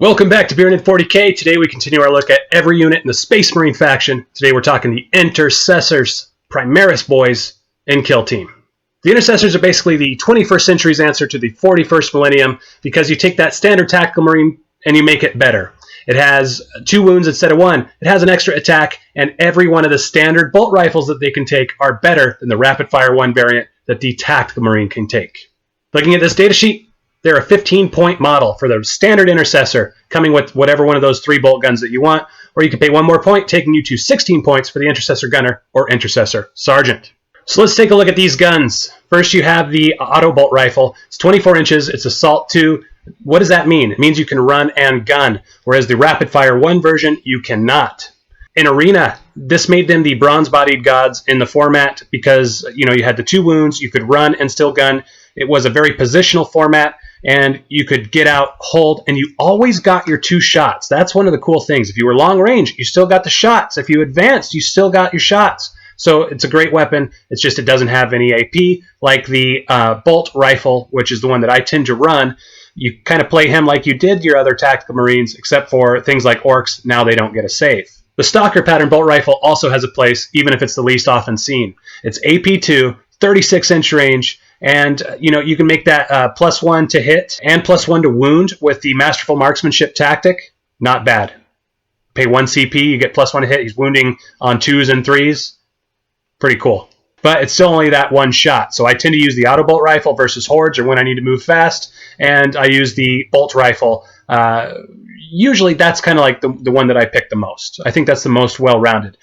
Welcome back to Beeranid 40K. Today we continue our look at every unit in the Space Marine faction. Today we're talking the Intercessors, Primaris boys, and Kill Team. The Intercessors are basically the 21st century's answer to the 41st millennium because you take that standard tactical marine and you make it better. It has 2 wounds instead of 1. It has an extra attack, and every one of the standard bolt rifles that they can take are better than the rapid fire 1 variant that the tactical marine can take. Looking at this datasheet, they're a 15-point model for the standard Intercessor, coming with whatever one of those 3 bolt guns that you want, or you can pay 1 more point, taking you to 16 points for the Intercessor Gunner or Intercessor Sergeant. So let's take a look at these guns. First, you have the auto bolt rifle. It's 24 inches. It's Assault 2. What does that mean? It means you can run and gun, whereas the rapid fire 1 version, you cannot. In Arena, this made them the bronze-bodied gods in the format because, you had the 2 wounds, you could run and still gun. It was a very positional format, and you could get out, hold, and you always got your 2 shots. That's one of the cool things. If you were long range, you still got the shots. If you advanced, you still got your shots. So it's a great weapon. It's just it doesn't have any AP like the bolt rifle, which is the one that I tend to run. You kind of play him like you did your other tactical marines, except for things like orcs. Now they don't get a save. The Stalker pattern bolt rifle also has a place, even if it's the least often seen. It's AP2, 36-inch range, and you can make that +1 to hit and +1 to wound with the Masterful Marksmanship tactic. Not bad. Pay 1 CP, you get +1 to hit. He's wounding on 2s and 3s. Pretty cool. But it's still only that 1 shot. So I tend to use the auto bolt rifle versus hordes or when I need to move fast, and I use the bolt rifle. Usually that's kind of like the one that I pick the most. I think that's the most well-rounded.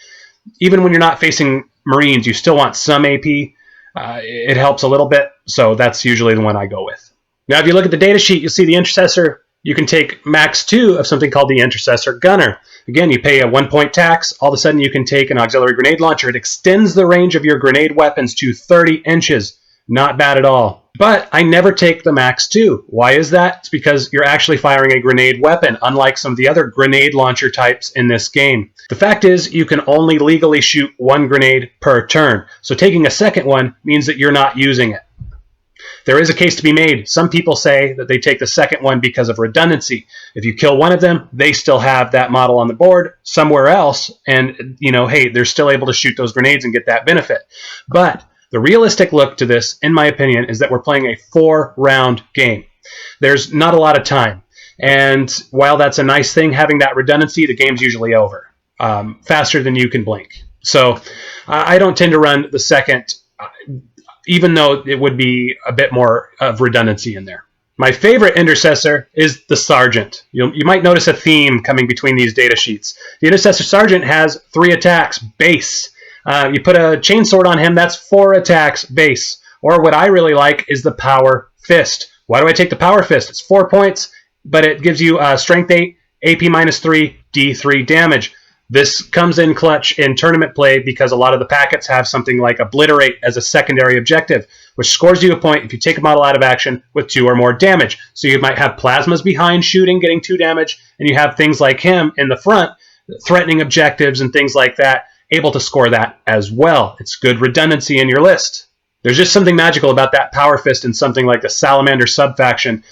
Even when you're not facing Marines, you still want some AP. It helps a little bit, so that's usually the one I go with. Now, if you look at the data sheet, you'll see the Intercessor. You can take max 2 of something called the Intercessor Gunner. Again, you pay a 1-point tax. All of a sudden, you can take an auxiliary grenade launcher. It extends the range of your grenade weapons to 30 inches. Not bad at all. But I never take the max 2. Why is that? It's because you're actually firing a grenade weapon, unlike some of the other grenade launcher types in this game. The fact is, you can only legally shoot 1 grenade per turn. So taking a second one means that you're not using it. There is a case to be made. Some people say that they take the second one because of redundancy. If you kill one of them, they still have that model on the board somewhere else, and hey, they're still able to shoot those grenades and get that benefit. But the realistic look to this, in my opinion, is that we're playing a 4-round game. There's not a lot of time. And while that's a nice thing, having that redundancy, the game's usually over faster than you can blink. So I don't tend to run the second, even though it would be a bit more of redundancy in there. My favorite Intercessor is the Sergeant. You might notice a theme coming between these data sheets. The Intercessor Sergeant has 3 attacks base. You put a chainsword on him, that's 4 attacks base. Or what I really like is the Power Fist. Why do I take the Power Fist? It's 4 points, but it gives you Strength 8, AP -3, D3 damage. This comes in clutch in tournament play because a lot of the packets have something like Obliterate as a secondary objective, which scores you a point if you take a model out of action with 2 or more damage. So you might have plasmas behind shooting, getting 2 damage, and you have things like him in the front, threatening objectives and things like that, able to score that as well. It's good redundancy in your list. There's just something magical about that Power Fist in something like the Salamander subfaction,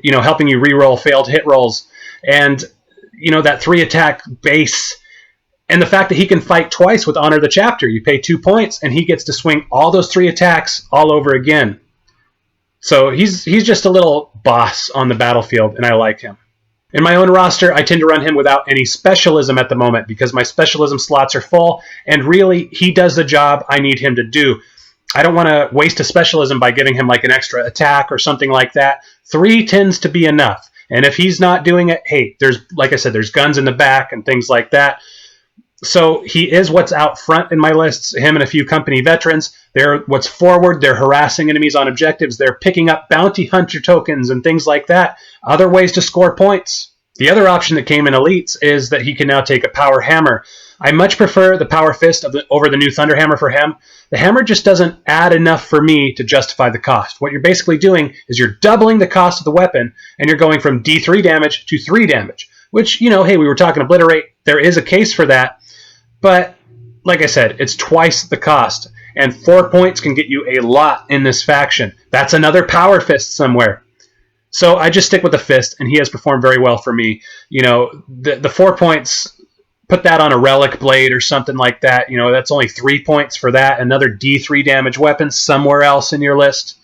helping you reroll failed hit rolls. And, that 3 attack base. And the fact that he can fight twice with Honor the Chapter. You pay 2 points, and he gets to swing all those 3 attacks all over again. So he's just a little boss on the battlefield, and I like him. In my own roster, I tend to run him without any specialism at the moment because my specialism slots are full, and really, he does the job I need him to do. I don't want to waste a specialism by giving him like an extra attack or something like that. 3 tends to be enough. And if he's not doing it, hey, like I said, there's guns in the back and things like that. So he is what's out front in my lists, him and a few company veterans. They're what's forward. They're harassing enemies on objectives. They're picking up bounty hunter tokens and things like that. Other ways to score points. The other option that came in Elites is that he can now take a Power Hammer. I much prefer the Power Fist over the new Thunder Hammer for him. The Hammer just doesn't add enough for me to justify the cost. What you're basically doing is you're doubling the cost of the weapon, and you're going from D3 damage to 3 damage, which, hey, we were talking Obliterate. There is a case for that. But, like I said, it's twice the cost. And 4 points can get you a lot in this faction. That's another Power Fist somewhere. So I just stick with the fist, and he has performed very well for me. You know, the 4 points, put that on a relic blade or something like that. You know, that's only 3 points for that. Another D3 damage weapon somewhere else in your list.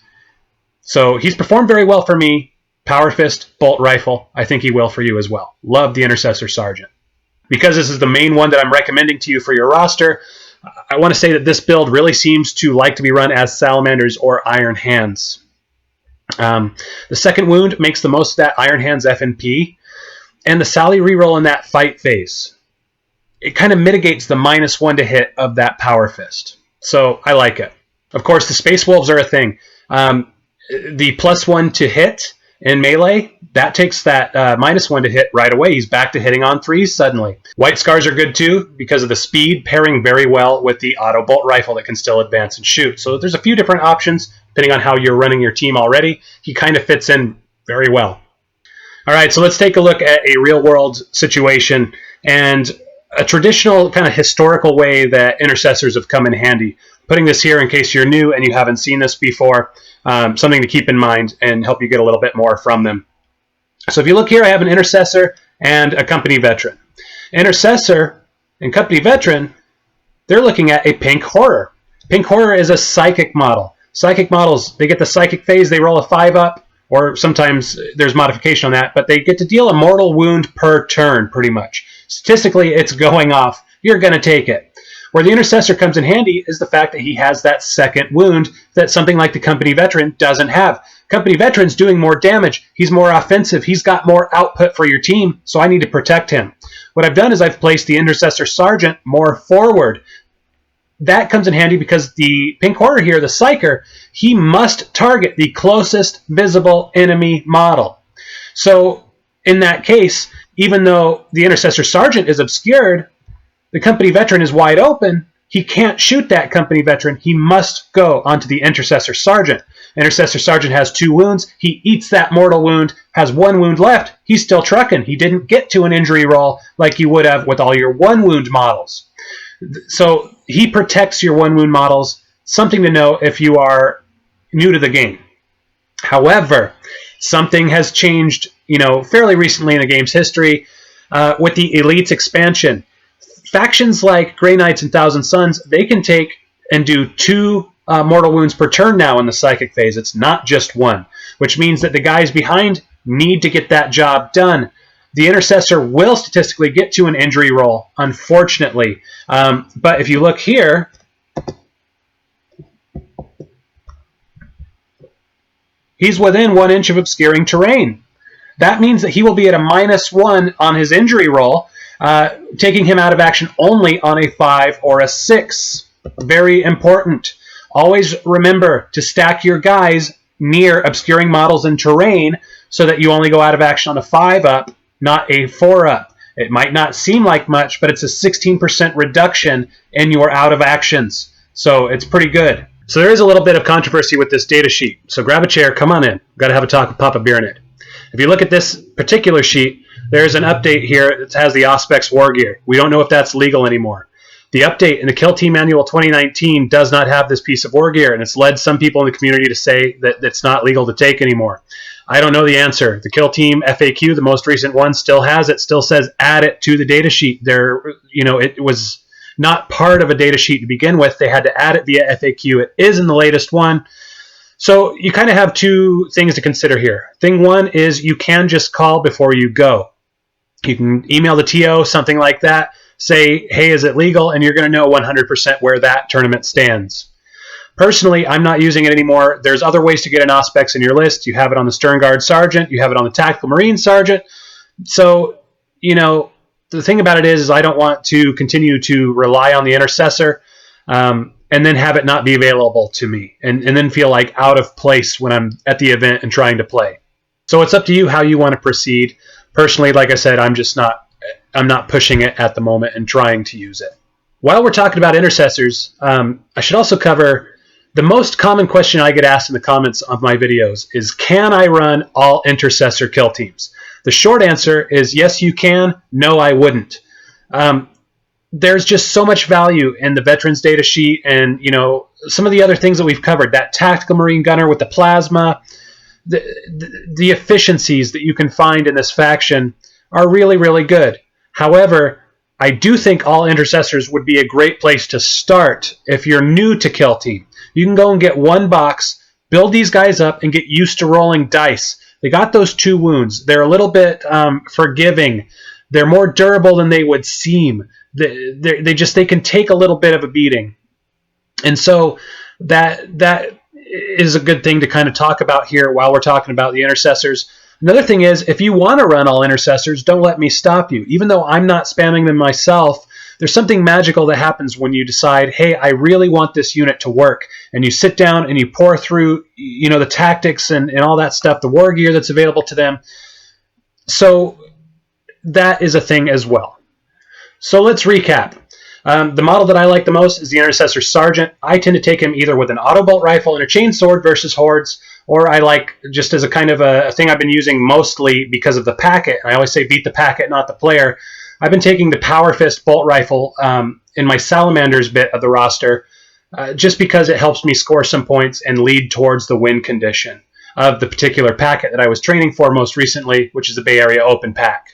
So he's performed very well for me. Power fist, bolt rifle. I think he will for you as well. Love the Intercessor Sergeant. Because this is the main one that I'm recommending to you for your roster, I want to say that this build really seems to like to be run as Salamanders or Iron Hands. The second wound makes the most of that Iron Hands FNP, and the Sally reroll in that fight phase. It kind of mitigates the -1 to hit of that Power Fist. So I like it. Of course, the Space Wolves are a thing. The +1 to hit in melee, that takes that -1 to hit right away. He's back to hitting on 3s suddenly. White Scars are good too because of the speed, pairing very well with the auto bolt rifle that can still advance and shoot. So there's a few different options depending on how you're running your team already. He kind of fits in very well. All right, so let's take a look at a real-world situation and a traditional kind of historical way that intercessors have come in handy. Putting this here in case you're new and you haven't seen this before, something to keep in mind and help you get a little bit more from them. So if you look here, I have an intercessor and a company veteran. Intercessor and company veteran, they're looking at a pink horror. Pink horror is a psychic model. Psychic models, they get the psychic phase, they roll a 5-up, or sometimes there's modification on that, but they get to deal a mortal wound per turn, pretty much. Statistically, it's going off. You're going to take it. Where the Intercessor comes in handy is the fact that he has that second wound that something like the Company Veteran doesn't have. Company Veteran's doing more damage. He's more offensive. He's got more output for your team, so I need to protect him. What I've done is I've placed the Intercessor Sergeant more forward. That comes in handy because the Pink Horror here, the Psyker, he must target the closest visible enemy model. So in that case, even though the Intercessor Sergeant is obscured, the Company Veteran is wide open, he can't shoot that Company Veteran. He must go onto the Intercessor Sergeant. Intercessor Sergeant has 2 wounds. He eats that mortal wound, has 1 wound left. He's still trucking. He didn't get to an injury roll like you would have with all your 1 wound models. So he protects your 1 wound models, something to know if you are new to the game. However, something has changed, fairly recently in the game's history with the Elites expansion. Factions like Grey Knights and Thousand Suns, they can take and do 2 mortal wounds per turn now in the Psychic phase. It's not just 1, which means that the guys behind need to get that job done. The Intercessor will statistically get to an injury roll, unfortunately. But if you look here, he's within 1 inch of obscuring terrain. That means that he will be at a -1 on his injury roll, taking him out of action only on a 5 or a 6. Very important. Always remember to stack your guys near obscuring models and terrain so that you only go out of action on a 5-up, not a 4-up. It might not seem like much, but it's a 16% reduction in your out of actions. So it's pretty good. So there is a little bit of controversy with this data sheet. So grab a chair, come on in. We've got to have a talk with Papa Beeranid. If you look at this particular sheet, there's an update here that has the Auspex War Gear. We don't know if that's legal anymore. The update in the Kill Team Manual 2019 does not have this piece of war gear, and it's led some people in the community to say that it's not legal to take anymore. I don't know the answer. The Kill Team FAQ, the most recent one, still has it, still says add it to the data sheet. It was not part of a data sheet to begin with. They had to add it via FAQ. It is in the latest one. So you kind of have 2 things to consider here. Thing 1 is you can just call before you go. You can email the TO, something like that, say, hey, is it legal? And you're going to know 100% where that tournament stands. Personally, I'm not using it anymore. There's other ways to get an Auspex in your list. You have it on the Stern Guard Sergeant. You have it on the Tactical Marine Sergeant. So, the thing about it is I don't want to continue to rely on the Intercessor and then have it not be available to me and then feel like out of place when I'm at the event and trying to play. So it's up to you how you want to proceed. Personally, like I said, I'm not pushing it at the moment and trying to use it. While we're talking about intercessors, I should also cover the most common question I get asked in the comments of my videos is, can I run all intercessor kill teams? The short answer is yes, you can. No, I wouldn't. There's just so much value in the veterans data sheet and, some of the other things that we've covered. That tactical marine gunner with the plasma, the efficiencies that you can find in this faction are really, really good. However, I do think all intercessors would be a great place to start if you're new to Kill Team. You can go and get one box, build these guys up, and get used to rolling dice. They got those 2 wounds. They're a little bit forgiving. They're more durable than they would seem. They can take a little bit of a beating. And so that is a good thing to kind of talk about here while we're talking about the intercessors. Another thing is, if you want to run all intercessors, don't let me stop you. Even though I'm not spamming them myself, there's something magical that happens when you decide, hey, I really want this unit to work. And you sit down and you pour through, the tactics and all that stuff, the war gear that's available to them. So that is a thing as well. So let's recap. The model that I like the most is the Intercessor Sergeant. I tend to take him either with an auto bolt rifle and a chain sword versus hordes, or I like, just as a kind of a thing I've been using mostly because of the packet. I always say beat the packet, not the player. I've been taking the Power Fist bolt rifle in my Salamanders bit of the roster, just because it helps me score some points and lead towards the win condition of the particular packet that I was training for most recently, which is the Bay Area Open Pack.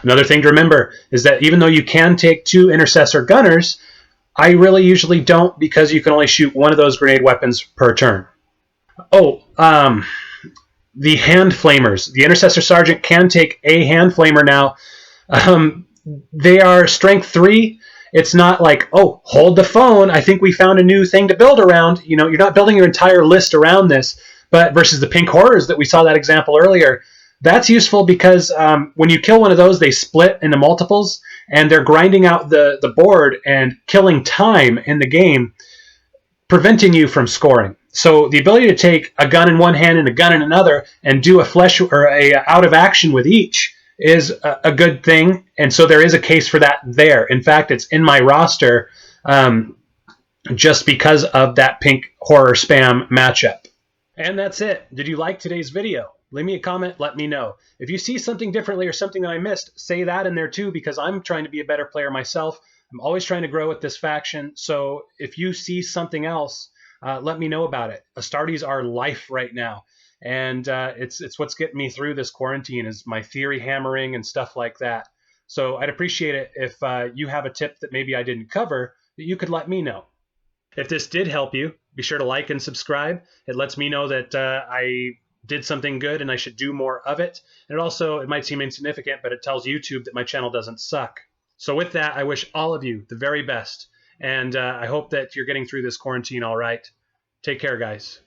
Another thing to remember is that even though you can take 2 Intercessor Gunners, I really usually don't, because you can only shoot one of those grenade weapons per turn. The Hand Flamers. The Intercessor Sergeant can take a Hand Flamer now. They are Strength 3. It's not like, oh, hold the phone, I think we found a new thing to build around. You're not building your entire list around this. But versus the Pink Horrors that we saw that example earlier, that's useful because when you kill one of those, they split into multiples, and they're grinding out the board and killing time in the game, preventing you from scoring. So the ability to take a gun in one hand and a gun in another and do a flesh or a out of action with each is a good thing. And so there is a case for that there. In fact, it's in my roster just because of that Pink Horror spam matchup. And that's it. Did you like today's video? Leave me a comment, let me know. If you see something differently or something that I missed, say that in there too, because I'm trying to be a better player myself. I'm always trying to grow with this faction. So if you see something else, let me know about it. Astartes are life right now. And it's what's getting me through this quarantine is my theory hammering and stuff like that. So I'd appreciate it if you have a tip that maybe I didn't cover that you could let me know. If this did help you, be sure to like and subscribe. It lets me know that I did something good and I should do more of it. And it might seem insignificant, but it tells YouTube that my channel doesn't suck. So with that, I wish all of you the very best. And I hope that you're getting through this quarantine all right. Take care, guys.